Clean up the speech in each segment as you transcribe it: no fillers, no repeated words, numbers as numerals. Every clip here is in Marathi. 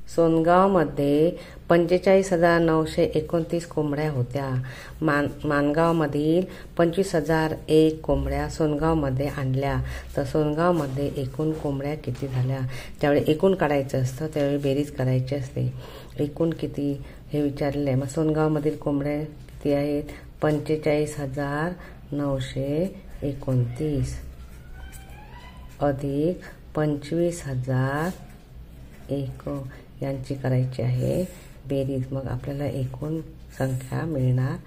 सोनगावमध्ये 45,929 कोंबड्या होत्या. माणगावमधील 25,001 कोंबड्या सोनगावमध्ये आणल्या. तर सोनगावमध्ये एकूण कोंबड्या किती झाल्या? ज्यावेळी एकूण काढायचं असतं त्यावेळी बेरीज करायची असते. एकूण किती हे विचारलेलं आहे. मग सोनगावमधील कोंबड्या किती आहेत? 45,929 अधिक 25,001 यांची करायची आहे बेरीज. मग आपल्याला एकूण संख्या मिळणार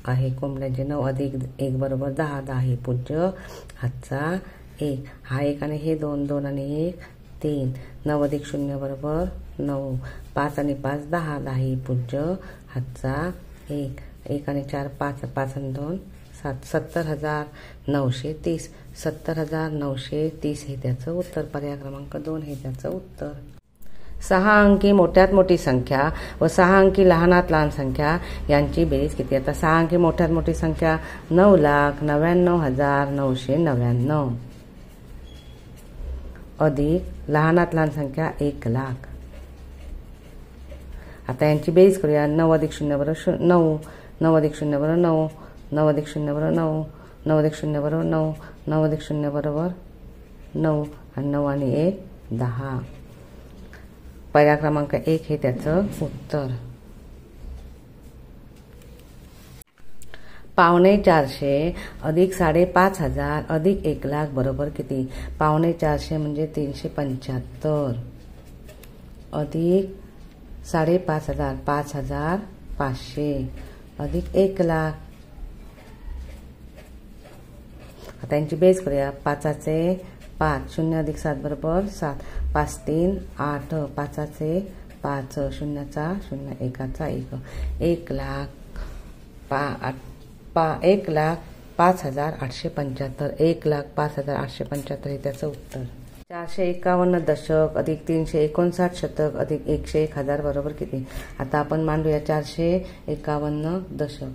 आहे कोंबड्यांची. 9 अधिक 1 बरोबर 10. 10 हे पूज्य हातचा 1. हा 1 आणि हे 2. 2 आणि 1 3. 9 अधिक 0 बरोबर 9. 5 आणि 5 10. 10 हे पूज्य हातचा 1. 1 आणि 4 5. 5 आणि 2 7. 70,930. 70,930 हे त्याचं उत्तर. पर्याय क्रमांक 2 हे त्याचं उत्तर. 6 अंकी मोठ्यात मोठी संख्या व 6 अंकी लहानात लहान संख्या यांची बेरीज किती? आता 6 अंकी मोठ्यात मोठी संख्या 9,99,999 अधिक लहानात लहान संख्या 1,00,000. आता यांची बेरीज करूया. 9 अधिक 0 बरोबर 9. 9 अधिक 0 बरोबर 9. 9 अधिक 0 बरोबर 9. 9 अधिक 0 बरोबर 9. 9 अधिक 0 बरोबर 9 आणि 9 आणि 1 10. पर्याय क्रमांक 1 हे त्याचं उत्तर. 450 अधिक 5,500 अधिक 1,00,000 बरोबर किती? 450 म्हणजे 375 अधिक 5,500 5,500 अधिक 1,00,000. आता यांची बेरीज करूया. 5चे 5. 0 अधिक 7 बरोबर 7. 5 3 8. 5चे 5. 0चा 0. 1चा 1. 1,00,000 1,05,875. 1,05,875 हे त्याचं उत्तर. 451 दशक अधिक 359 शतक अधिक 101,000 बरोबर किती? आता आपण मांडूया. 451 दशक.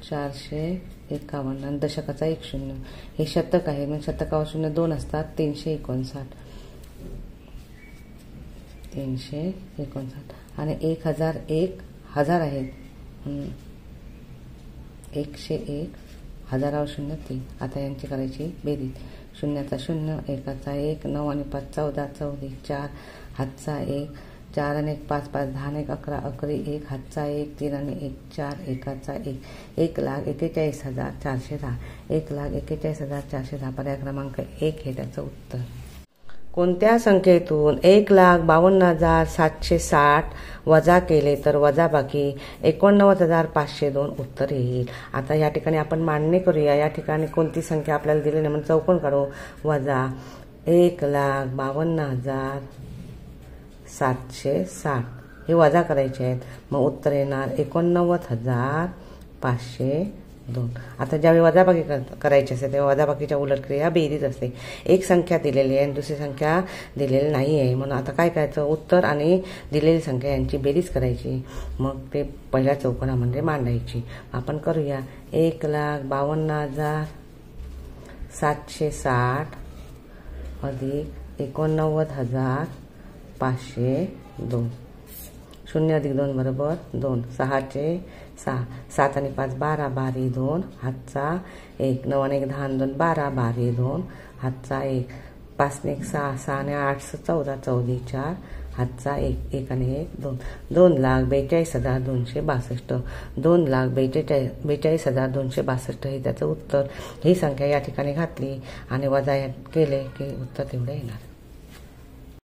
451 आणि दशकाचा 1 0 हे शतक आहे. म्हणजे शतकावर 0 2 असतात. 359 आणि 1,000 1,000 आहेत. 101 हजारावर 0 3. आता यांची करायची बेरीज. 0चा 0 1चा 1. 9 आणि 5 14. 14 4 हातचा 1. 4 आणि 1 5 5 10 आणि 1 11 11 1 हातचा 1. 3 आणि 1 4 1चा 1. 1,41,410. 1,41,410. पर्याय क्रमांक 1 हे त्याचं उत्तर. कोणत्या संख्येतून 1,52,760 वजा केले तर वजाबाकी 89,502 उत्तर येईल? आता या ठिकाणी आपण मांडणी करूया. या ठिकाणी कोणती संख्या आपल्याला दिली नाही म्हणून चौकोन काढू. वजा 1,52,760 हे वजा करायचे आहेत. मग उत्तर येणार 89,502. आता ज्यावेळी वजाबाकी करायची असते तेव्हा वजाबाकीच्या उलट क्रिया बेरीज असते. एक संख्या दिलेली आहे आणि दुसरी संख्या दिलेली नाही आहे. म्हणून आता काय करायचं? उत्तर आणि दिलेली संख्या यांची बेरीज करायची. मग ते पहिल्या चौकोनामध्ये मांडायची. आपण करूया. 1,52,760 अधिक 89,502. 0 अधिक 2 बरोबर 2. 6चे 6. 7 आणि 5 12. 12 2 हातचा 1. 9 आणि 1 10 आणि 2 12. 12 2 हातचा 1. 5 आणि 1 6. 6 आणि 8 14. 14 4 हातचा 1. 1 आणि 1 2. 2,42,262. 2,42,262 हे त्याचं उत्तर. ही संख्या या ठिकाणी घातली आणि वजा केले की उत्तर तेवढे येणार.